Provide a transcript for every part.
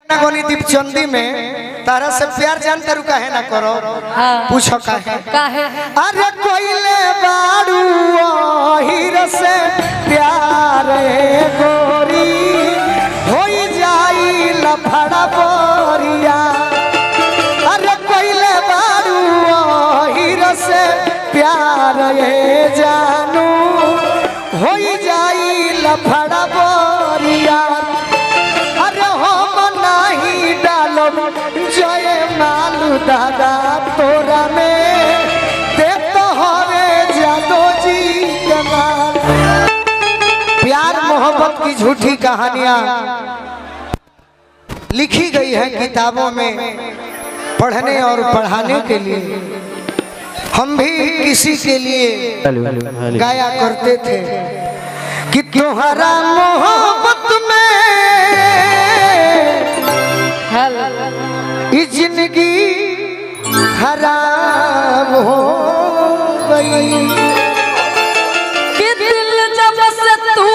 गोनी दीपचंदी में तारा से प्यार जानता रुका है ना करो। हाँ। पूछो काहे अरे कोइले बाड़ू हीर से प्यार गोरी होई जाई लफड़ा बोरिया। अरे कोइले बाड़ू हीर से प्यार जानू होई जाई लफड़ा बोरिया। जय मालू दादा तोरा में देव तो हरे जादो जी कमाल। प्यार मोहब्बत की झूठी कहानियां लिखी गई है किताबों में पढ़ने और पढ़ाने के लिए। हम भी किसी के लिए गाया करते थे कि तुम्हारा मोहब्बत में जिंदगी खराब हो गई कि दिल जब से तू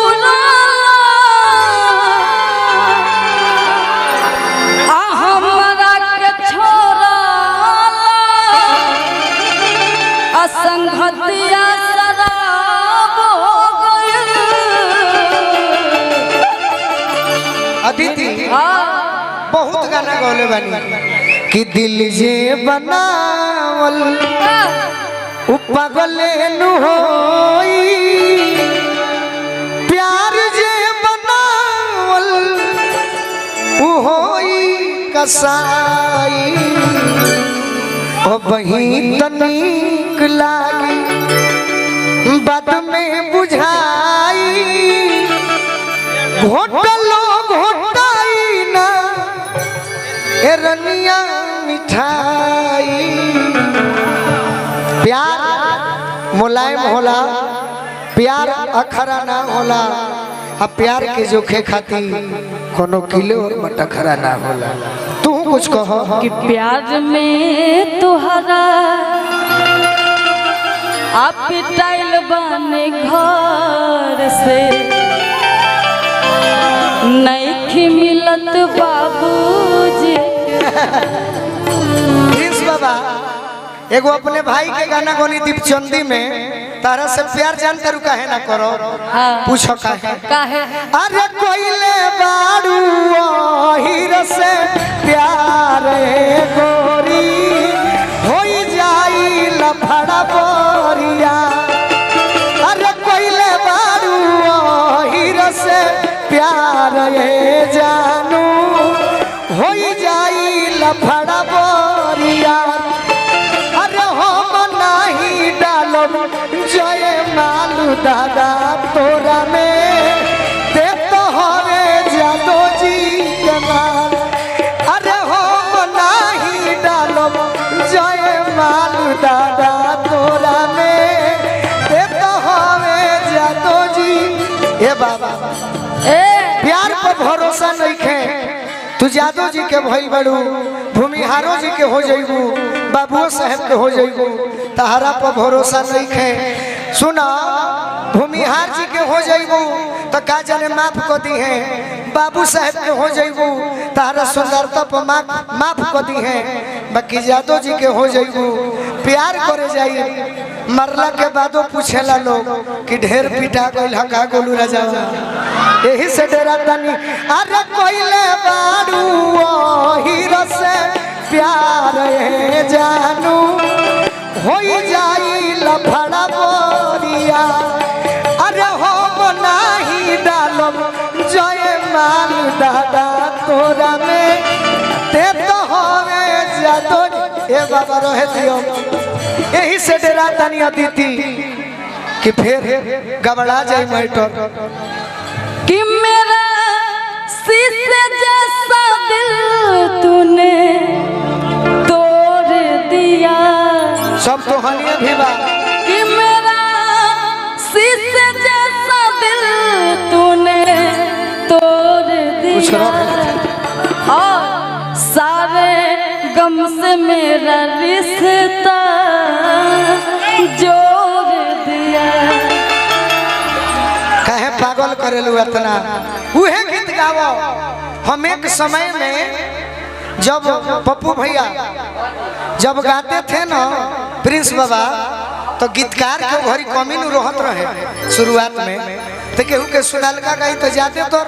हमरा के छोड़ा असंगतिया शराब हो गई। अदिति बहुत गाना गौले बनी कि दिल जे बनावल पागले नु होई। प्यार जे बनावल होई कसाई। ओ बही तनिक लागी बाद में बुझाई। घोटलो घोटाई ना रनिया मिठाई। प्यार मुलायम होला, प्यार अखरा ना होला। अब प्यार के जोखे खाती कोनो किलो और मटखरा ना होला। तू कुछ कहो कि प्यार में तुहरा आप पिटाइल बने घर से नहीं मिलत बाबूजी। बाबा एगो अपने भाई के गाना गोनी दीपचंदी में तारा से प्यार जानता रुका है ना करो। हाँ। पूछो काहे अरे कोइले बाड़ू हीर से प्यार गोरी होई जाई लफड़ा बोरिया। अरे कोइले बाड़ू हीर से प्यार जानू होई जाई लफड़ा बोरिया। अरे हम नहीं डालब जय मालू दादा तोरा में देव तो हरे जादो जी कमाल। अरे हम नहीं डालब जय मालू दादा तोरा में देव तो हरे जादो जी। ए बाबा प्यार पर भरोसा नहीं खे। तू जादव जी के भइल बड़ू, भूमिहारो जी के हो जाइबू, बाबू साहब के हो जाइबू। तहरा पर भरोसा नहीं खे। सुना भूमिहार जी के हो जाइबू तो का जाने माफ कर दी है। बाबू साहब के हो जाइबू तहरा सुंदरता पर माफ कर दी है। बाकी जादव जी के हो जाइबू प्यार करे जाई मरला के बादो पूछेला लोग कि ढेर पिटा गइल हका गोलू राजा। यही से डेरा तनी अरे कोइले बाड़ू हीर से प्यार जानू होई जाई लफड़ा बोरिया। अरे हम नहीं डालब जय माल दादा तोरा में ते तो होवे जादो। ए बाबा रहे दियो यही से डेरा तनी अदिति कि फिर गबड़ा जाई मैटर कि मेरा शीशे जैसा दिल तूने तोड़ दिया। सब तो हनिया भी बा कि मेरा शीशे जैसा दिल तूने तोड़ दिया। और सारे गम से मेरा रिश्ता जोड़ दिया। काहे पागल करेलू इतना उहे गीत गावो हम एक समय में जब पप्पू भैया जब गाते थे ना प्रिंस बाबा तो गीतकार के घरी कमी न रहत रहे शुरुआत में तो केहू के सुनालका गाई तो जाते तो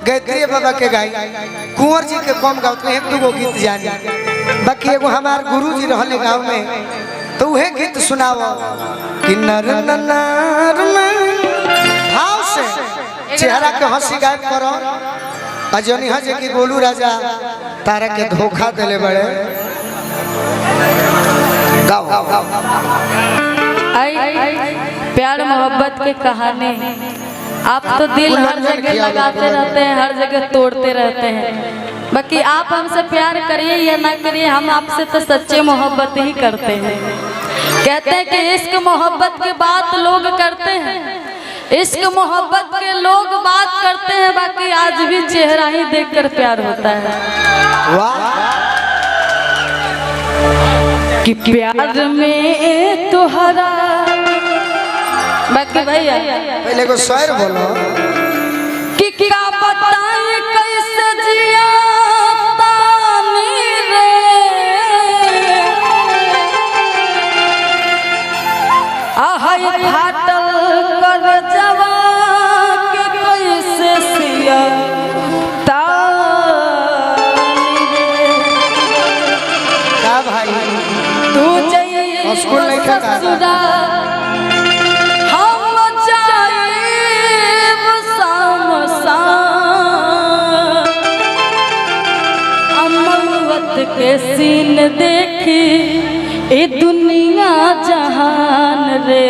गायत्री बाबा के गाई कुंवर जी के कम गाओ तो एक दूगो गीत जानी बाकी एगो हमार गुरु जी रहले गाँव में तो वह गीत सुनाओ कि नर नर भाव से चेहरा के हंसी गायब करो अजनी हजे कि गोलू राजा तारा के धोखा देले बड़े गाओ प्यार मोहब्बत के कहानी आप तो दिल हर जगह लगाते रहते हैं, हर जगह तोड़ते रहते हैं। बाकी आप हमसे प्यार करिए या ना करिए, हम आपसे तो सच्चे मोहब्बत ही करते हैं। कहते हैं कि इश्क मोहब्बत की बात लोग करते हैं, इश्क मोहब्बत के लोग बात करते हैं, बाकी आज भी चेहरा ही देखकर प्यार होता है। कि प्यार में तुहरा बाकी भैया पहले को शेर बोलो कि क्या बताएं कैसे जिया तानी रे आहै फाटल कर जवा के कैसे सिया तानी रे। क्या भाई तू जाइए स्कूल नहीं था ससुरा के सीन देखी ए दुनिया जहान रे।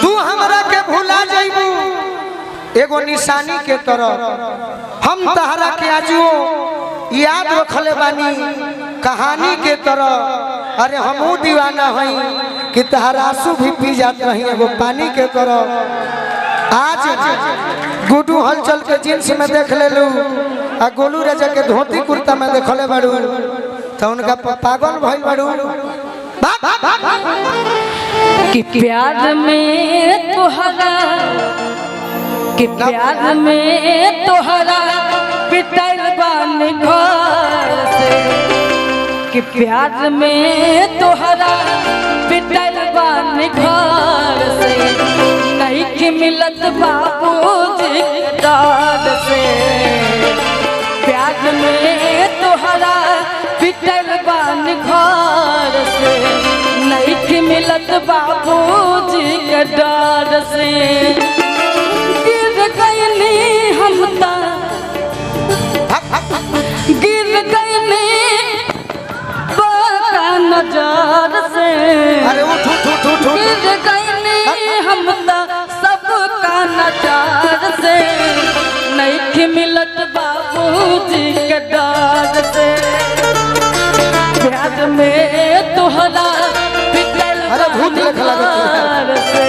तू हमरा के भुला जाइबू एगो निशानी के तरह हम तहरा के आजो याद रखले बानी कहानी के तरह। अरे हमहू दीवाना हई कि तहरा आंसू भी पी जात रही एगो पानी के तरह। आज गुडू हलचल के जींस में देख लेलू आ गोलू राजा के धोती कुर्ता में देखले बाड़ू तो उनका पागल भइल बाड़ू। कि प्यार में तुहरा कि प्यार में तुहरा पिटल बानी घर से कि प्यार में तुहरा पिटल बानी घर से नहीं कि मिलत बाबूजी डार से। प्यार में तुहरा पिटल बान घर से नहीं कि मिलत बाबूजी के डर से। गिर गईली हम ता गिर गईली बाका नजर से। अरे उठ उठ उठ उठ गिर गईली हम ता सबका नजर से नहीं कि मिलत बाबूजी के डर से। प्यार में तुहरा पिटल बार से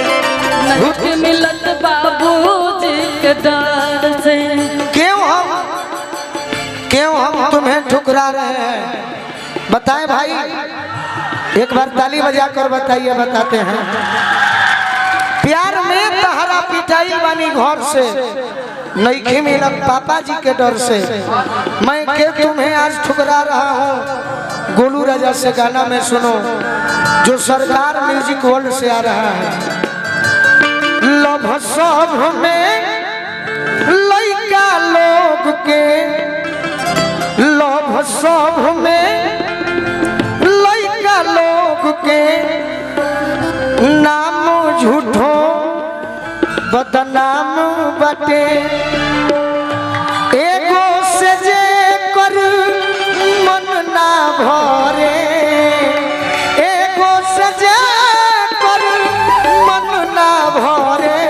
नहीं कि मिलत बाबूजी के डर से। क्यों हम तुम्हें ठुकरा रहे हैं बताएं भाई, एक बार ताली बजा कर बताइए, बताते हैं। प्यार में तहरा पिटाई बानी घर से नहीं मिलत पापा जी के डर से। मैं के तुम्हें आज ठुकरा रहा हूँ गोलू राजा से गाना में सुनो जो सरकार म्यूजिक वर्ल्ड से आ रहा है। लव सब में लइका लोग के लव सब में लइका लोग के नाम झूठो बदनाम बटे। एगो से जे कर मन ना भरे एगो से जे कर मन ना भरे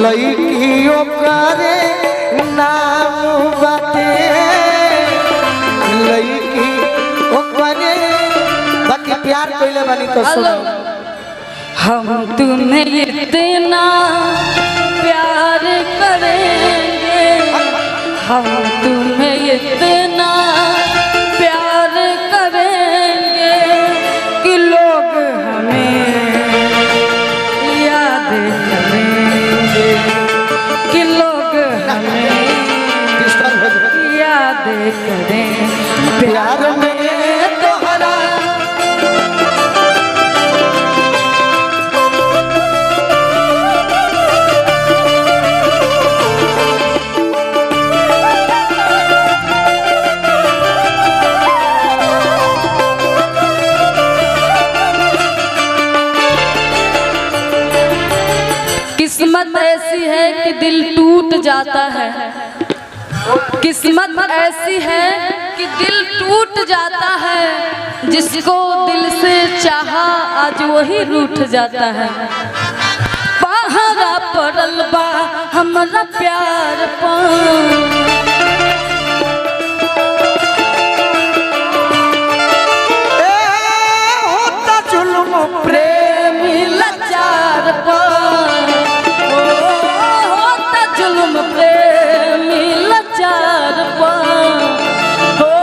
लइकियो करे नाम बटे लइकी ओकरे। बाकी प्यार कइले बानी तो सुनो। हम तुम्हें इतना प्यार करेंगे, हम तुम्हें इतना प्यार करेंगे कि लोग हमें याद करेंगे, कि लोग करें प्यार में तोहरा किस्मत ऐसी है कि दिल टूट जाता है, किस्मत ऐसी है कि दिल टूट जाता है, जिसको दिल से चाहा आज वही रूठ जाता है। पहरा पड़ल बा हमरा प्यार पर, होता जुल्म प्रेमी लाचार पर, होता जुल्म प्रेमी लाचार पर, हो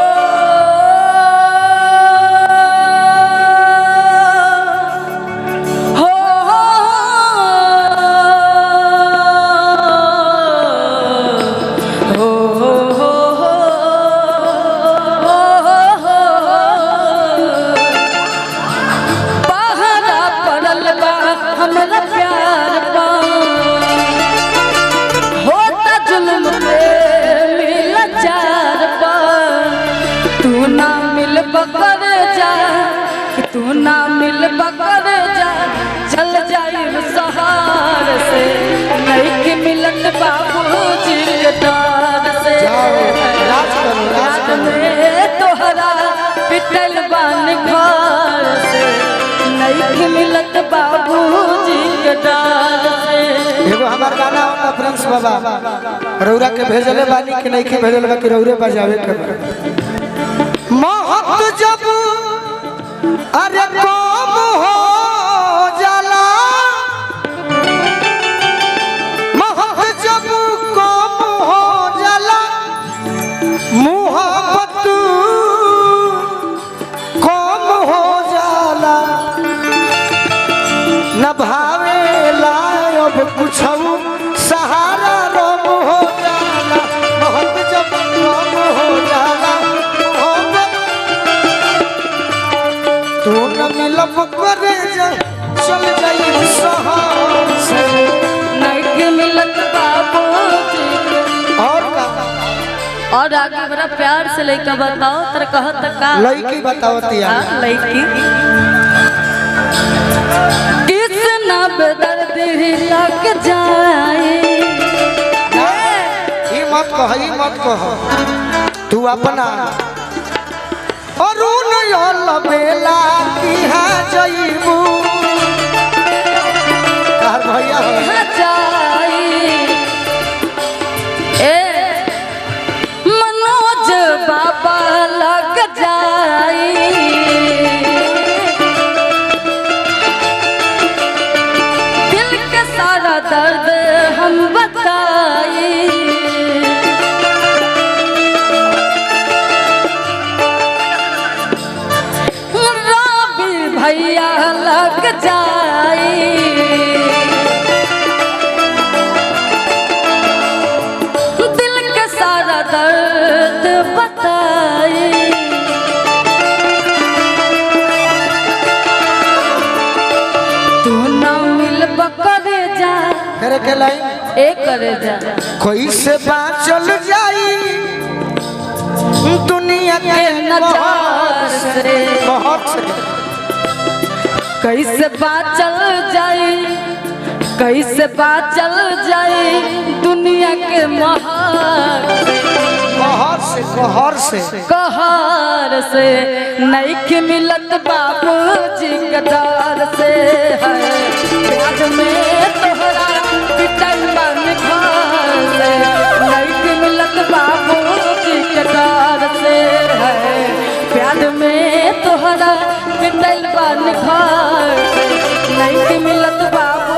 हमरा प्यार पर, होता जुल्म प्रेमी लाचार पर। तू ना मिल बकर जा, तू ना मिल बकर जा, चल जाई सहार से, नहीं कि मिलत बाबूजी के डार से। रात में तोहरा पिटल बान घर से, नहीं कि मिलत बाबूजी के डार से। एगो हमार गाना होता प्रिंस बाबा रौरा के भेजले बानी कि नहीं के भेजले बा कि रौरे बजावे के मोहब्बत जब अरे कम हो जाला, मोहब्बत जब कम हो जाला, मोहब्बत कम हो जाला, न भावेला अब कुछ सहारा रम हो जाला, मोहब्बत जब कम हो जाला, मोहब्बत तू न मिलब करे जा, चल जाई सहार से, नहीं कि मिलत बाबूजी के। और का और आगे बड़ा प्यार से लइका बताओ तर कहत का लड़की बतावती है लइकी कितना बेदर्द लग जाए। ये मत कह तू अपना और बेला की जईबू भैया मनोज बाबा लग जाई, दिल के सारा दर्द हम बताई, भैया लग जाई, दिल के सारा दर्द बताई। तू ना मिल बकरे जा, करे के लाइन एक करे जा, कोई से बात चल जाई दुनिया के नजार से, बहुत से कैसे बात चल जाए, कैसे बात चल जाए दुनिया के महार कहर से, नहीं कि मिलत बाबूजी के डर से है। प्यार में तोहरा पिटल बन घर से, नहीं कि मिलत बाबूजी के डर से है। प्यार में तोहरा पिटल बन घर से, नहीं कि मिलत बाबू